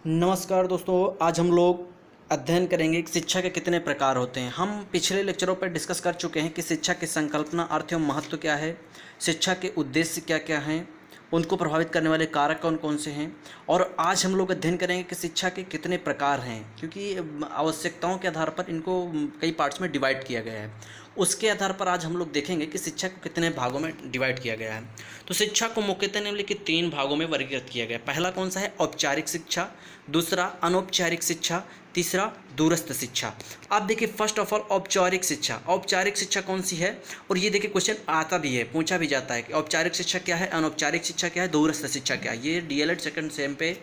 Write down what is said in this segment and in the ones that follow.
नमस्कार दोस्तों, आज हम लोग अध्ययन करेंगे कि शिक्षा के कितने प्रकार होते हैं। हम पिछले लेक्चरों पर डिस्कस कर चुके हैं कि शिक्षा की संकल्पना, अर्थ एवं महत्व क्या है, शिक्षा के उद्देश्य क्या क्या हैं, उनको प्रभावित करने वाले कारक कौन कौन से हैं। और आज हम लोग अध्ययन करेंगे कि शिक्षा के कितने प्रकार हैं, क्योंकि आवश्यकताओं के आधार पर इनको कई पार्ट्स में डिवाइड किया गया है। उसके आधार पर आज हम लोग देखेंगे कि शिक्षा को कितने भागों में डिवाइड किया गया है। तो शिक्षा को मुख्यतः निम्नलिखित 3 भागों में वर्गीकृत किया गया है। पहला कौन सा है? औपचारिक शिक्षा, दूसरा अनौपचारिक शिक्षा, तीसरा दूरस्थ शिक्षा। आप देखिए, फर्स्ट ऑफ ऑल औपचारिक शिक्षा। औपचारिक शिक्षा कौन सी है? और ये देखिए क्वेश्चन आता भी है, पूछा भी जाता है कि औपचारिक शिक्षा क्या है, अनौपचारिक शिक्षा क्या है, दूरस्थ शिक्षा क्या है। ये डीएलएड सेकंड सेम पे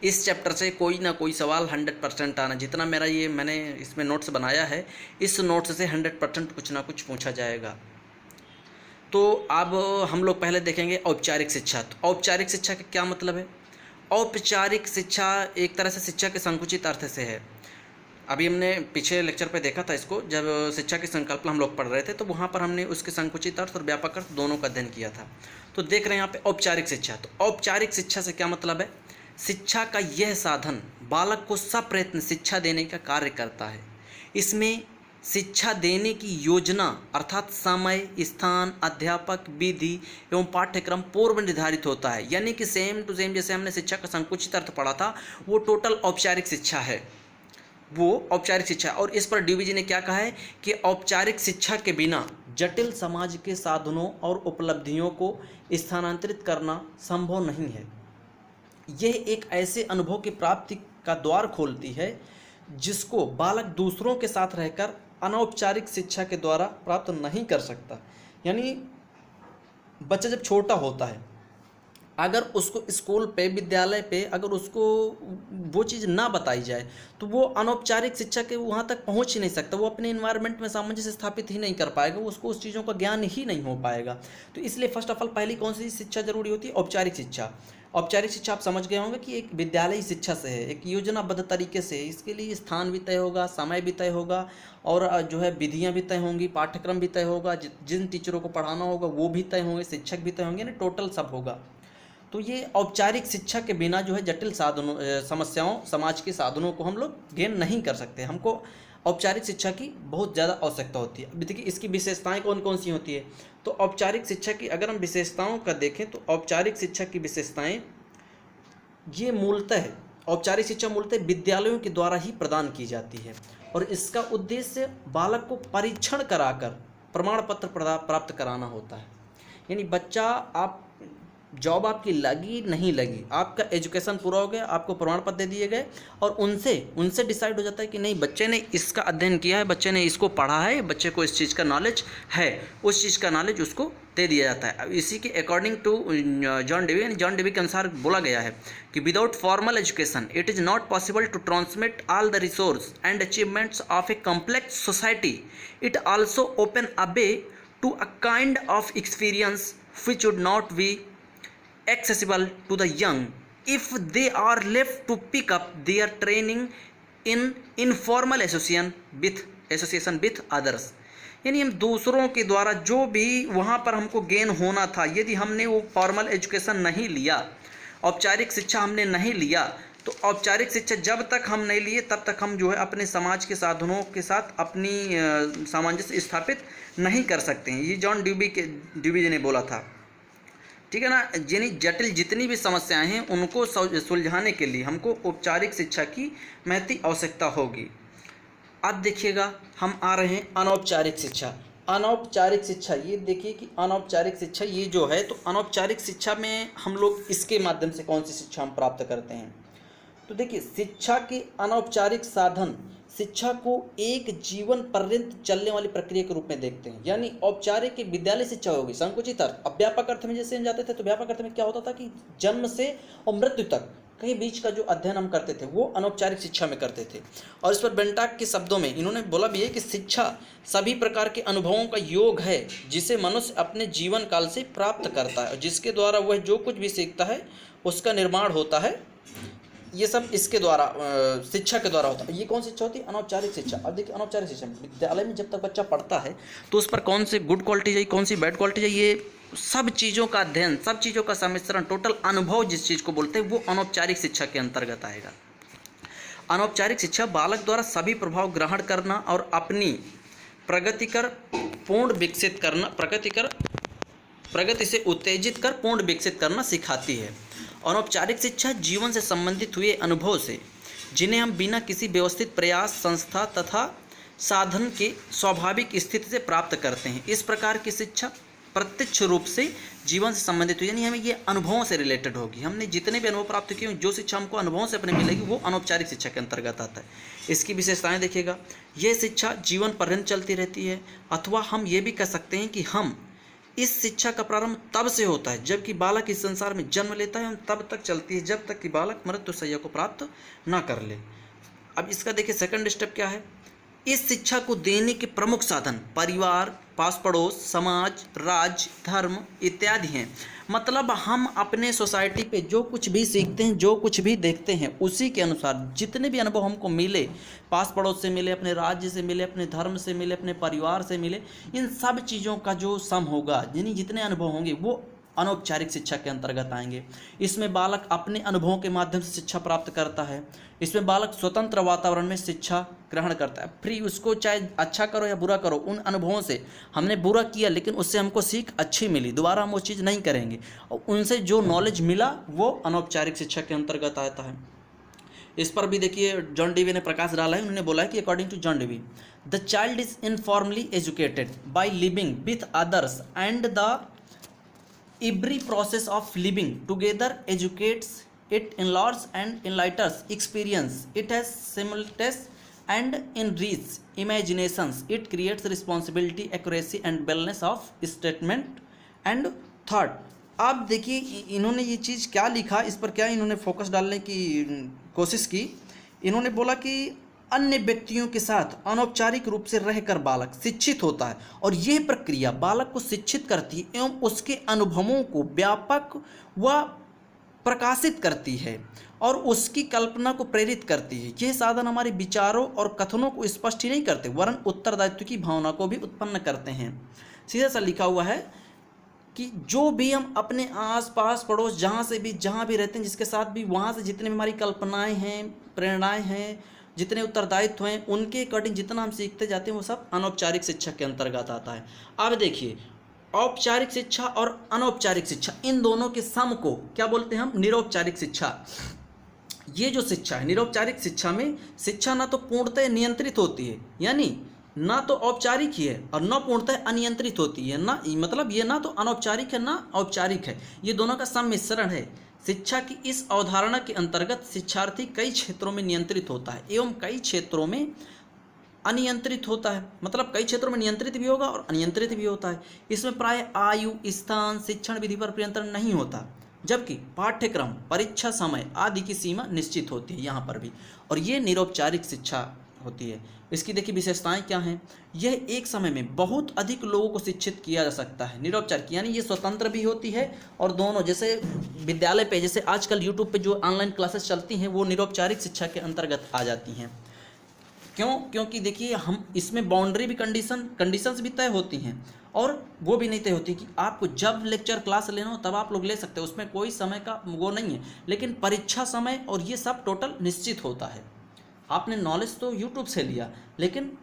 इस चैप्टर से कोई ना कोई सवाल 100% आना, जितना मैंने इसमें नोट्स बनाया है, इस नोट्स से 100% कुछ ना कुछ पूछा जाएगा। तो अब हम लोग पहले देखेंगे औपचारिक शिक्षा। तो औपचारिक शिक्षा का क्या मतलब है? औपचारिक शिक्षा एक तरह से शिक्षा के संकुचित अर्थ से है। अभी हमने पिछले लेक्चर पे देखा था इसको, जब शिक्षा की संकल्पना हम लोग पढ़ रहे थे, तो वहाँ पर हमने उसके संकुचित अर्थ और व्यापक अर्थ दोनों का अध्ययन किया था। तो देख रहे हैं यहाँ पे औपचारिक शिक्षा। तो औपचारिक शिक्षा से क्या मतलब है? शिक्षा का यह साधन बालक को सप्रयत्न शिक्षा देने का कार्य करता है। इसमें शिक्षा देने की योजना अर्थात समय, स्थान, अध्यापक, विधि एवं पाठ्यक्रम पूर्व निर्धारित होता है। यानी कि सेम टू सेम जैसे हमने शिक्षा का संकुचित अर्थ पढ़ा था, वो टोटल औपचारिक शिक्षा है, वो औपचारिक शिक्षा। और इस पर डीवीजी ने क्या कहा है कि औपचारिक शिक्षा के बिना जटिल समाज के साधनों और उपलब्धियों को स्थानांतरित करना संभव नहीं है। यह एक ऐसे अनुभव की प्राप्ति का द्वार खोलती है जिसको बालक दूसरों के साथ रहकर अनौपचारिक शिक्षा के द्वारा प्राप्त नहीं कर सकता। यानी बच्चा जब छोटा होता है, अगर उसको स्कूल पे, विद्यालय पे अगर उसको वो चीज़ ना बताई जाए, तो वो अनौपचारिक शिक्षा के वहाँ तक पहुँच ही नहीं सकता। वो अपने इन्वायरमेंट में सामंजस्य स्थापित ही नहीं कर पाएगा, उसको उस चीज़ों का ज्ञान ही नहीं हो पाएगा। तो इसलिए फर्स्ट ऑफ ऑल पहली कौन सी शिक्षा जरूरी होती है? औपचारिक शिक्षा। औपचारिक शिक्षा आप समझ गए होंगे कि एक विद्यालयी शिक्षा से है, एक योजनाबद्ध तरीके से। इसके लिए स्थान भी तय होगा, समय भी तय होगा, और जो है विधियाँ भी तय होंगी, पाठ्यक्रम भी तय होगा, जिन टीचरों को पढ़ाना होगा वो भी तय होंगे, शिक्षक भी तय होंगे, यानी टोटल सब होगा। तो ये औपचारिक शिक्षा के बिना जो है जटिल साधनों, समस्याओं, समाज के साधनों को हम लोग गेन नहीं कर सकते। हमको औपचारिक शिक्षा की बहुत ज़्यादा आवश्यकता होती है। अभी देखिए इसकी विशेषताएं कौन कौन सी होती है। तो औपचारिक शिक्षा की अगर हम विशेषताओं का देखें, तो औपचारिक शिक्षा की विशेषताएं ये मूलतः, औपचारिक शिक्षा मूलतः विद्यालयों के द्वारा ही प्रदान की जाती है, और इसका उद्देश्य बालक को परीक्षण कराकर प्रमाण पत्र प्राप्त कराना होता है। यानी बच्चा, आप जॉब आपकी लगी नहीं लगी, आपका एजुकेशन पूरा हो गया, आपको प्रमाण पत्र दे दिए गए, और उनसे डिसाइड हो जाता है कि नहीं, बच्चे ने इसका अध्ययन किया है, बच्चे ने इसको पढ़ा है, बच्चे को इस चीज़ का नॉलेज है, उस चीज़ का नॉलेज उसको दे दिया जाता है। अब इसी के अकॉर्डिंग टू जॉन डेवी के अनुसार बोला गया है कि without formal education it is not possible to transmit all the resource and achievements of a complex society. It also open a way to a kind of experience which would not be accessible to the young if they are left to pick up their training in informal association with others। यानी हम दूसरों के द्वारा जो भी वहाँ पर हमको गेन होना था, यदि हमने वो फॉर्मल एजुकेशन नहीं लिया, औपचारिक शिक्षा हमने नहीं लिया, तो औपचारिक शिक्षा जब तक हम नहीं लिए तब तक हम जो है अपने समाज के साधनों के साथ अपनी सामंजस्य स्थापित नहीं कर सकते हैं। ये जॉन ड्यूबी ने बोला था, ठीक है ना। यानी जटिल जितनी भी समस्याएं हैं उनको सुलझाने के लिए हमको औपचारिक शिक्षा की महती आवश्यकता होगी। अब देखिएगा, हम आ रहे हैं अनौपचारिक शिक्षा। अनौपचारिक शिक्षा, ये देखिए कि अनौपचारिक शिक्षा ये जो है, तो अनौपचारिक शिक्षा में हम लोग इसके माध्यम से कौन सी शिक्षा हम प्राप्त करते हैं। तो देखिए, शिक्षा के अनौपचारिक साधन शिक्षा को एक जीवन पर्यंत चलने वाली प्रक्रिया के रूप में देखते हैं। यानी औपचारिक की विद्यालय शिक्षा होगी, संकुचित अर्थ। अब व्यापक अर्थ में जैसे हम जाते थे, तो व्यापक अर्थ में क्या होता था कि जन्म से और मृत्यु तक कहीं बीच का जो अध्ययन हम करते थे वो अनौपचारिक शिक्षा में करते थे। और इस पर बेंटाक के शब्दों में इन्होंने बोला भी है कि शिक्षा सभी प्रकार के अनुभवों का योग है जिसे मनुष्य अपने जीवन काल से प्राप्त करता है, और जिसके द्वारा वह जो कुछ भी सीखता है उसका निर्माण होता है ये सब इसके द्वारा शिक्षा के द्वारा होता है। ये कौन शिक्षा होती है? अनौपचारिक शिक्षा। अब देखिए अनौपचारिक शिक्षा विद्यालय में जब तक बच्चा पढ़ता है तो उस पर कौन सी गुड क्वालिटी चाहिए, कौन सी बैड क्वालिटी चाहिए, ये सब चीज़ों का अध्ययन, सब चीज़ों का सम्मिश्रण, टोटल अनुभव जिस चीज़ को बोलते हैं वो अनौपचारिक शिक्षा के अंतर्गत आएगा। अनौपचारिक शिक्षा बालक द्वारा सभी प्रभाव ग्रहण करना और अपनी प्रगति से उत्तेजित कर पूर्ण विकसित करना सिखाती है। अनौपचारिक शिक्षा जीवन से संबंधित हुए अनुभव से, जिन्हें हम बिना किसी व्यवस्थित प्रयास, संस्था तथा साधन के स्वाभाविक स्थिति से प्राप्त करते हैं। इस प्रकार की शिक्षा प्रत्यक्ष रूप से जीवन से संबंधित हुई, यानी हमें ये अनुभवों से रिलेटेड होगी। हमने जितने भी अनुभव प्राप्त किए, जो शिक्षा हमको अनुभवों से अपने मिलेगी वो अनौपचारिक शिक्षा के अंतर्गत आता है। इसकी विशेषताएं देखिएगा। यह शिक्षा जीवन पर्यंत चलती रहती है, अथवा हम ये भी कह सकते हैं कि हम इस शिक्षा का प्रारंभ तब से होता है जबकि बालक इस संसार में जन्म लेता है, हम तब तक चलती है जब तक कि बालक मृत्युशैया को प्राप्त ना कर ले। अब इसका देखिए सेकंड स्टेप क्या है। इस शिक्षा को देने के प्रमुख साधन परिवार, पास पड़ोस, समाज, राज्य, धर्म इत्यादि हैं। मतलब हम अपने सोसाइटी पे जो कुछ भी सीखते हैं, जो कुछ भी देखते हैं, उसी के अनुसार जितने भी अनुभव हमको मिले, पास पड़ोस से मिले, अपने राज्य से मिले, अपने धर्म से मिले, अपने परिवार से मिले, इन सब चीज़ों का जो सम होगा, यानी जितने अनुभव होंगे वो अनौपचारिक शिक्षा के अंतर्गत आएंगे। इसमें बालक अपने अनुभवों के माध्यम से शिक्षा प्राप्त करता है। इसमें बालक स्वतंत्र वातावरण में शिक्षा ग्रहण करता है, फ्री, उसको चाहे अच्छा करो या बुरा करो, उन अनुभवों से हमने बुरा किया लेकिन उससे हमको सीख अच्छी मिली, दोबारा हम वो चीज़ नहीं करेंगे, और उनसे जो नॉलेज मिला वो अनौपचारिक शिक्षा के अंतर्गत आता है। इस पर भी देखिए जॉन डीवी ने प्रकाश डाला है। उन्होंने बोला है कि according to John Dewey, the child is informally educated by living with others and the every process of living together educates it, enlarges and enlightens experience. It has similitudes and enrich imaginations. It creates responsibility, accuracy and wellness of statement and thought. आप देखिए इन्होंने ये चीज़ क्या लिखा, इस पर क्या इन्होंने फोकस डालने की कोशिश की। इन्होंने बोला कि अन्य व्यक्तियों के साथ अनौपचारिक रूप से रहकर बालक शिक्षित होता है, और यह प्रक्रिया बालक को शिक्षित करती है एवं उसके अनुभवों को व्यापक व प्रकाशित करती है और उसकी कल्पना को प्रेरित करती है। यह साधन हमारे विचारों और कथनों को स्पष्ट ही नहीं करते वरन उत्तरदायित्व की भावना को भी उत्पन्न करते हैं। सीधा सा लिखा हुआ है कि जो भी हम अपने आस पास पड़ोस जहाँ भी रहते हैं, जिसके साथ भी, वहाँ से जितने भी हमारी कल्पनाएँ हैं, प्रेरणाएँ हैं, जितने उत्तरदायित्व हैं, उनके अकॉर्डिंग जितना हम सीखते जाते हैं वो सब अनौपचारिक शिक्षा के अंतर्गत आता है। अब देखिए औपचारिक शिक्षा और अनौपचारिक शिक्षा, इन दोनों के सम को क्या बोलते हैं हम? निरौपचारिक शिक्षा। ये जो शिक्षा है, निरौपचारिक शिक्षा में शिक्षा ना तो पूर्णतः नियंत्रित होती है, यानी ना तो औपचारिक ही है और ना पूर्णतः अनियंत्रित होती है, ना मतलब ये ना तो अनौपचारिक है ना औपचारिक है, ये दोनों का सम्मिश्रण है। शिक्षा की इस अवधारणा के अंतर्गत शिक्षार्थी कई क्षेत्रों में नियंत्रित होता है एवं कई क्षेत्रों में अनियंत्रित होता है। मतलब कई क्षेत्रों में नियंत्रित भी होगा और अनियंत्रित भी होता है। इसमें प्राय आयु, स्थान, शिक्षण विधि पर नियंत्रण नहीं होता, जबकि पाठ्यक्रम, परीक्षा समय आदि की सीमा निश्चित होती है यहाँ पर भी, और ये निरौपचारिक शिक्षा होती है। इसकी देखिए विशेषताएं क्या हैं। यह एक समय में बहुत अधिक लोगों को शिक्षित किया जा सकता है। निरौपचारिक यानी ये स्वतंत्र भी होती है, और दोनों, जैसे विद्यालय पे, जैसे आजकल यूट्यूब पे जो ऑनलाइन क्लासेस चलती हैं वो निरौपचारिक शिक्षा के अंतर्गत आ जाती हैं। क्यों? क्योंकि देखिए हम इसमें बाउंड्री भी कंडीशंस भी तय होती हैं, और वो भी नहीं तय होती कि आपको जब लेक्चर क्लास लेना हो तब आप लोग ले सकते हो, उसमें कोई समय का वो नहीं है। लेकिन परीक्षा समय और ये सब टोटल निश्चित होता है। आपने नॉलेज तो यूट्यूब से लिया, लेकिन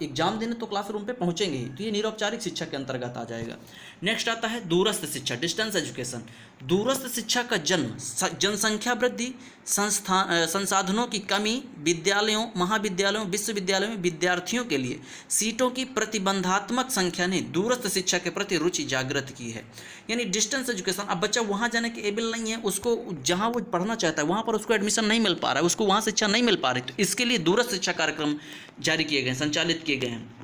एग्जाम देने तो क्लासरूम पे पहुंचेंगे ही, तो ये निरौपचारिक शिक्षा के अंतर्गत आ जाएगा। नेक्स्ट आता है दूरस्थ शिक्षा, डिस्टेंस एजुकेशन। दूरस्थ शिक्षा का जन्म जनसंख्या वृद्धि, संसाधनों की कमी, विद्यालयों, महाविद्यालयों, विश्वविद्यालयों में विद्यार्थियों के लिए सीटों की प्रतिबंधात्मक संख्या ने दूरस्थ शिक्षा के प्रति रुचि जागृत की है। यानी डिस्टेंस एजुकेशन, अब बच्चा वहाँ जाने के एबल नहीं है, उसको जहाँ वो पढ़ना चाहता है वहाँ पर उसको एडमिशन नहीं मिल पा रहा है, उसको वहाँ शिक्षा नहीं मिल पा रही, तो इसके लिए दूरस्थ शिक्षा कार्यक्रम जारी किए गए, संचालित किए गए हैं।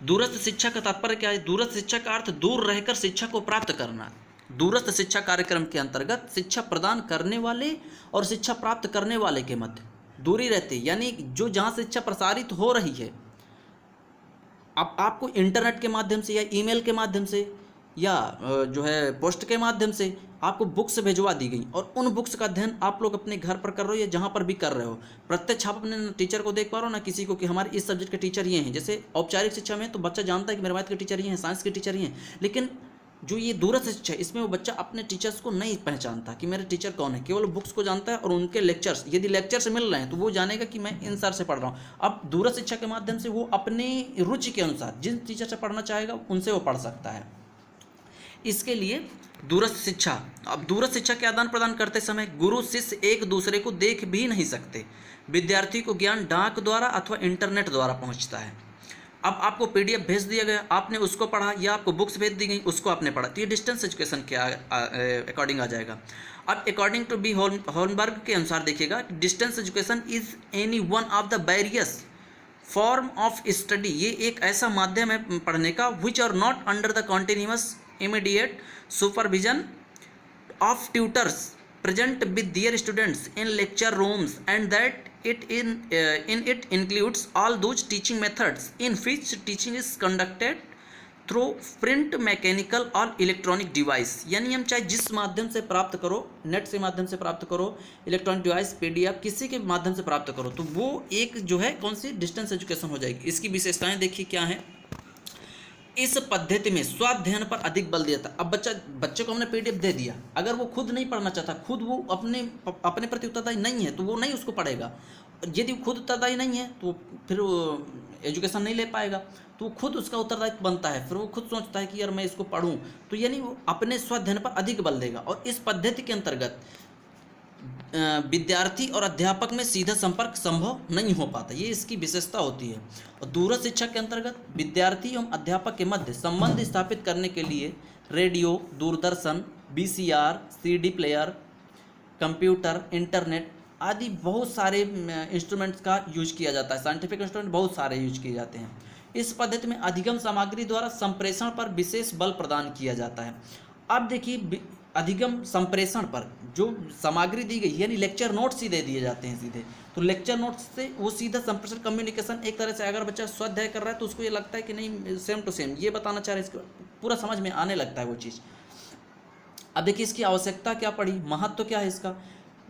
दूरस्थ शिक्षा का तात्पर्य क्या है? दूरस्थ शिक्षा का अर्थ दूर रहकर शिक्षा को प्राप्त करना। दूरस्थ शिक्षा कार्यक्रम के अंतर्गत शिक्षा प्रदान करने वाले और शिक्षा प्राप्त करने वाले के मध्य दूरी रहती है, यानी जो जहाँ शिक्षा प्रसारित हो रही है, अब आपको इंटरनेट के माध्यम से या ईमेल के माध्यम से या जो है पोस्ट के माध्यम से आपको बुक्स भिजवा दी गई और उन बुक्स का अध्ययन आप लोग अपने घर पर कर रहे हो या जहाँ पर भी कर रहे हो, प्रत्यक्ष आप अपने टीचर को देख पा रहे हो ना किसी को कि हमारे इस सब्जेक्ट के टीचर ये हैं। जैसे औपचारिक शिक्षा में तो बच्चा जानता है कि मेरे मैथ के टीचर ये हैं, साइंस के टीचर ये हैं, लेकिन जो ये दूरस्थ शिक्षा है इसमें वो बच्चा अपने टीचर्स को नहीं पहचानता कि मेरे टीचर कौन है, केवल बुक्स को जानता है और उनके लेक्चर्स, यदि लेक्चर्स मिल रहे हैं तो वो जानेगा कि मैं इन सर से पढ़ रहा हूँ। अब दूरस्थ शिक्षा के माध्यम से वो अपनी रुचि के अनुसार जिन टीचर से पढ़ना चाहेगा उनसे वो पढ़ सकता है। इसके लिए दूरस्थ शिक्षा, अब दूरस्थ शिक्षा के आदान प्रदान करते समय गुरु शिष्य एक दूसरे को देख भी नहीं सकते, विद्यार्थी को ज्ञान डाक द्वारा अथवा इंटरनेट द्वारा पहुँचता है। अब आपको पीडीएफ भेज दिया गया, आपने उसको पढ़ा, या आपको बुक्स भेज दी गई उसको आपने पढ़ा, तो ये डिस्टेंस एजुकेशन के अकॉर्डिंग आ जाएगा। अब अकॉर्डिंग टू बी होलनबर्ग के अनुसार देखिएगा, distance education is any one of the various form of study, ये एक ऐसा माध्यम है पढ़ने का which are not under the continuous immediate supervision of tutors present with their students in lecture rooms, and that in it includes all those teaching methods in which teaching is conducted through print, mechanical और electronic device. यानी हम चाहे जिस माध्यम से प्राप्त करो, net से माध्यम से प्राप्त करो, इलेक्ट्रॉनिक डिवाइस, पीडीएफ, किसी के माध्यम से प्राप्त करो, तो वो एक जो है कौन सी डिस्टेंस एजुकेशन हो जाएगी। इसकी विशेषताएं देखिए क्या है। इस पद्धति में स्वाध्ययन पर अधिक बल दिया था। अब बच्चे को हमने पीडीएफ दे दिया, अगर वो खुद नहीं पढ़ना चाहता, खुद वो अपने प्रति उत्तरदायी नहीं है तो वो नहीं उसको पढ़ेगा। यदि खुद उत्तरदायी नहीं है तो फिर वो एजुकेशन नहीं ले पाएगा, तो वो खुद उसका उत्तरदायित्व बनता है, फिर वो खुद सोचता है कि यार मैं इसको पढ़ूँ, तो यानी वो अपने स्वाध्ययन पर अधिक बल देगा। और इस पद्धति के अंतर्गत विद्यार्थी और अध्यापक में सीधा संपर्क संभव नहीं हो पाता, ये इसकी विशेषता होती है। और दूरस्थ शिक्षा के अंतर्गत विद्यार्थी एवं अध्यापक के मध्य संबंध स्थापित करने के लिए radio, Doordarshan, VCR, CD player, computer, internet आदि बहुत सारे इंस्ट्रूमेंट्स का यूज किया जाता है। साइंटिफिक इंस्ट्रूमेंट बहुत सारे यूज किए जाते हैं। इस पद्धति में अधिगम सामग्री द्वारा संप्रेषण पर विशेष बल प्रदान किया जाता है। अब देखिए, अधिगम संप्रेषण पर जो सामग्री दी गई, यानी लेक्चर नोट्स ही दे दिए जाते हैं सीधे, तो लेक्चर नोट्स से वो सीधा संप्रेषण, कम्युनिकेशन एक तरह से। अगर बच्चा स्वाध्याय कर रहा है तो उसको ये लगता है कि नहीं सेम टू सेम ये बताना चाह रहे हैं, इसको पूरा समझ में आने लगता है वो चीज़। अब देखिए इसकी आवश्यकता क्या पड़ी, महत्व क्या है इसका।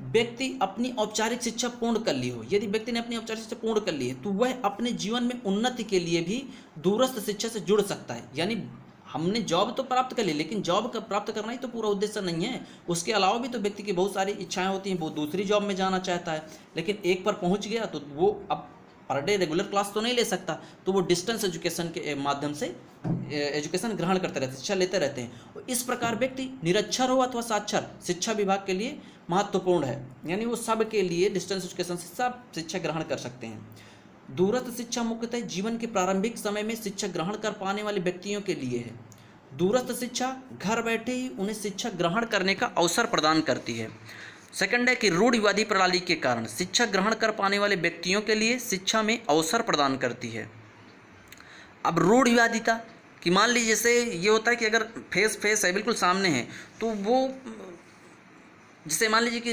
व्यक्ति अपनी औपचारिक शिक्षा पूर्ण कर ली हो, यदि व्यक्ति ने अपनी औपचारिक शिक्षा पूर्ण कर ली है तो वह अपने जीवन में उन्नति के लिए भी दूरस्थ शिक्षा से जुड़ सकता है। यानी हमने जॉब तो प्राप्त कर ली, लेकिन जॉब का प्राप्त करना ही तो पूरा उद्देश्य नहीं है, उसके अलावा भी तो व्यक्ति की बहुत सारी इच्छाएं होती हैं, वो दूसरी जॉब में जाना चाहता है, लेकिन एक पर पहुंच गया तो वो अब पर डे रेगुलर क्लास तो नहीं ले सकता, तो वो डिस्टेंस एजुकेशन के माध्यम से एजुकेशन ग्रहण करते रहते हैं, शिक्षा लेते रहते हैं। इस प्रकार व्यक्ति निरक्षर हो अथवा साक्षर शिक्षा विभाग के लिए महत्वपूर्ण है, यानी वो सब के लिए डिस्टेंस एजुकेशन से सब शिक्षा ग्रहण कर सकते हैं। दूरस्थ शिक्षा मुख्यतः जीवन के प्रारंभिक समय में शिक्षा ग्रहण कर पाने वाले व्यक्तियों के लिए है। दूरस्थ शिक्षा घर बैठे ही उन्हें शिक्षा ग्रहण करने का अवसर प्रदान करती है। सेकंड है कि रूढ़िवादी प्रणाली के कारण शिक्षा ग्रहण कर पाने वाले व्यक्तियों के लिए शिक्षा में अवसर प्रदान करती है। अब रूढ़िवादिता कि मान लीजिए जैसे ये होता है कि अगर फेस है बिल्कुल सामने है, तो वो जैसे मान लीजिए कि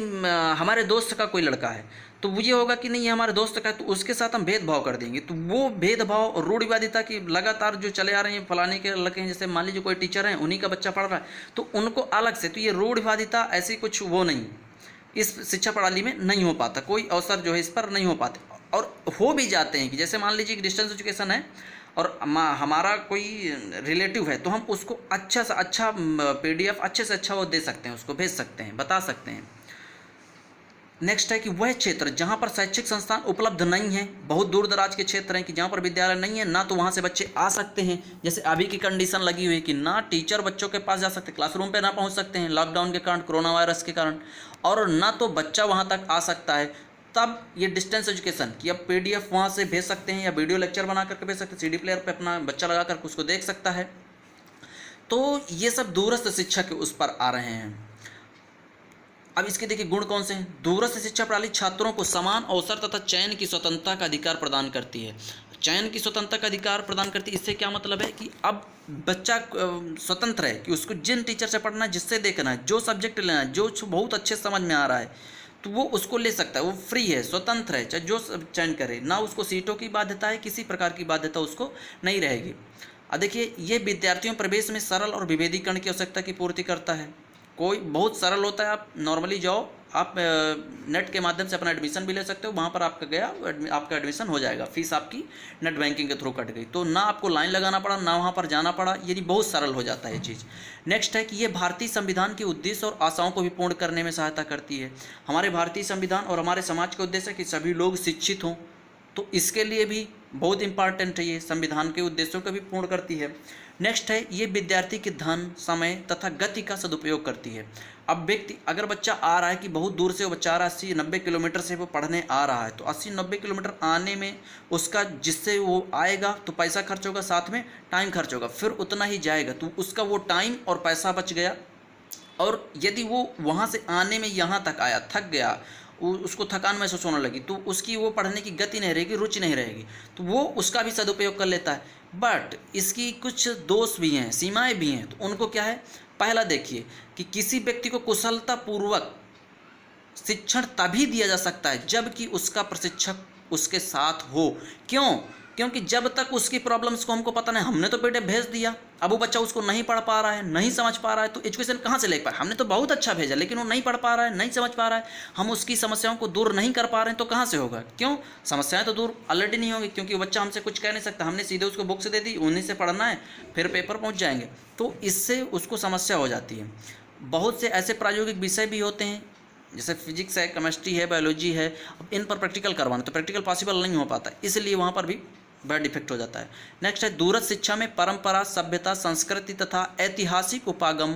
हमारे दोस्त का कोई लड़का है, तो वो ये होगा कि नहीं ये हमारे दोस्त का है, तो उसके साथ हम भेदभाव कर देंगे। तो वो भेदभाव और रूढ़िवादिता की लगातार जो चले आ रहे हैं, फलाने के लड़के हैं, जैसे मान लीजिए कोई टीचर हैं, उन्हीं का बच्चा पढ़ रहा है तो उनको अलग से, तो ये रूढ़िवादिता ऐसी कुछ वो नहीं, इस शिक्षा प्रणाली में नहीं हो पाता, कोई अवसर जो है इस पर नहीं हो पाते। और हो भी जाते हैं कि जैसे मान लीजिए कि डिस्टेंस एजुकेशन है और हमारा कोई रिलेटिव है, तो हम उसको अच्छा से अच्छा पीडीएफ अच्छे से अच्छा वो दे सकते हैं, उसको भेज सकते हैं, बता सकते हैं। नेक्स्ट है कि वह क्षेत्र जहाँ पर शैक्षिक संस्थान उपलब्ध नहीं है, बहुत दूर दराज के क्षेत्र हैं कि जहाँ पर विद्यालय नहीं है ना, तो वहाँ से बच्चे आ सकते हैं। जैसे अभी की कंडीशन लगी हुई है कि ना टीचर बच्चों के पास जा सकते, क्लासरूम पे ना पहुँच सकते हैं लॉकडाउन के कारण, कोरोना वायरस के कारण, और ना तो बच्चा वहाँ तक आ सकता है। तब ये डिस्टेंस एजुकेशन कि अब पीडीएफ वहाँ से भेज सकते हैं या वीडियो लेक्चर बना करके भेज सकते हैं, सीडी प्लेयर पे अपना बच्चा लगा कर उसको देख सकता है। तो ये सब दूरस्थ शिक्षा के उस पर आ रहे हैं। अब इसके देखिए गुण कौन से हैं। दूरस्थ शिक्षा प्रणाली छात्रों को समान अवसर तथा चयन की स्वतंत्रता का अधिकार प्रदान करती है। चयन की स्वतंत्रता का अधिकार प्रदान करती है, इससे क्या मतलब है कि अब बच्चा स्वतंत्र है कि उसको जिन टीचर से पढ़ना है, जिससे देखना है, जो सब्जेक्ट लेना है, जो बहुत अच्छे समझ में आ रहा है, तो वो उसको ले सकता है, वो फ्री है, स्वतंत्र है, चाहे जो चयन करे, ना उसको सीटों की बाध्यता है, किसी प्रकार की बाध्यता उसको नहीं रहेगी। अब देखिए ये विद्यार्थियों प्रवेश में सरल और विभेदीकरण की आवश्यकता की पूर्ति करता है। कोई बहुत सरल होता है। आप नॉर्मली जाओ, आप नेट के माध्यम से अपना एडमिशन भी ले सकते हो, वहाँ पर आपका गया आपका एडमिशन हो जाएगा, फीस आपकी नेट बैंकिंग के थ्रू कट गई, तो ना आपको लाइन लगाना पड़ा, ना वहाँ पर जाना पड़ा, यानी बहुत सरल हो जाता है ये चीज़। नेक्स्ट है कि ये भारतीय संविधान के उद्देश्य और आशाओं को भी पूर्ण करने में सहायता करती है। हमारे भारतीय संविधान और हमारे समाज का उद्देश्य है कि सभी लोग शिक्षित हों, तो इसके लिए भी बहुत इंपॉर्टेंट है, ये संविधान के उद्देश्यों को भी पूर्ण करती है। नेक्स्ट है ये विद्यार्थी के धन, समय तथा गति का सदुपयोग करती है। अब व्यक्ति, अगर बच्चा आ रहा है कि बहुत दूर से वो बच्चा आ रहा है, 80-90 किलोमीटर से वो पढ़ने आ रहा है, तो 80-90 किलोमीटर आने में उसका, जिससे वो आएगा तो पैसा खर्च होगा, साथ में टाइम खर्च होगा, फिर उतना ही जाएगा, तो उसका वो टाइम और पैसा बच गया। और यदि वो वहाँ से आने में यहाँ तक आया, थक गया, उसको थकान महसूस होने लगी, तो उसकी वो पढ़ने की गति नहीं रहेगी, रुचि नहीं रहेगी, तो वो उसका भी सदुपयोग कर लेता है। बट इसकी कुछ दोष भी हैं, सीमाएं भी हैं, तो उनको क्या है, पहला देखिए कि किसी व्यक्ति को कुशलतापूर्वक शिक्षण तभी दिया जा सकता है जबकि उसका प्रशिक्षक उसके साथ हो। क्यों? क्योंकि जब तक उसकी प्रॉब्लम्स को हमको पता नहीं, हमने तो बेटे भेज दिया, अब वो बच्चा उसको नहीं पढ़ पा रहा है, नहीं समझ पा रहा है, तो एजुकेशन कहाँ से ले पाए? हमने तो बहुत अच्छा भेजा, लेकिन वो नहीं पढ़ पा रहा है, नहीं समझ पा रहा है, हम उसकी समस्याओं को दूर नहीं कर पा रहे हैं, तो कहाँ से होगा? क्यों? समस्याएं तो दूर ऑलरेडी नहीं होंगी, क्योंकि वो बच्चा हमसे कुछ कह नहीं सकता, हमने सीधे उसको बुक्स दे दी, उन्हीं से पढ़ना है, फिर पेपर पहुँच जाएंगे, तो इससे उसको समस्या हो जाती है। बहुत से ऐसे प्रायोगिक विषय भी होते हैं, जैसे फिजिक्स है, केमिस्ट्री है, बायोलॉजी है, अब इन पर प्रैक्टिकल करवाना, तो प्रैक्टिकल पॉसिबल नहीं हो पाता, इसलिए वहाँ पर भी बड़ा डिफेक्ट हो जाता है। नेक्स्ट है दूरस्थ शिक्षा में परंपरा, सभ्यता, संस्कृति तथा ऐतिहासिक उपागम,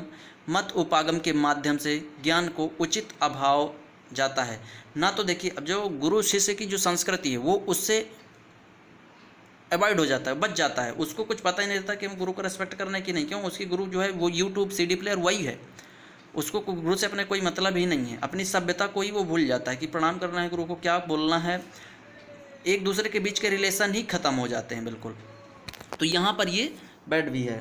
मत उपागम के माध्यम से ज्ञान को उचित अभाव जाता है। ना तो देखिए, अब जो गुरु शिष्य की जो संस्कृति है वो उससे अवॉइड हो जाता है, बच जाता है, उसको कुछ पता ही नहीं रहता कि हम गुरु को रेस्पेक्ट करना है कि नहीं। क्यों? उसकी गुरु जो है वो यूट्यूब, CD प्लेयर वही है, उसको गुरु से अपने कोई मतलब ही नहीं है, अपनी सभ्यता को ही वो भूल जाता है कि प्रणाम करना है गुरु को, क्या बोलना है, एक दूसरे के बीच के रिलेशन ही ख़त्म हो जाते हैं बिल्कुल। तो यहाँ पर ये बैड भी है।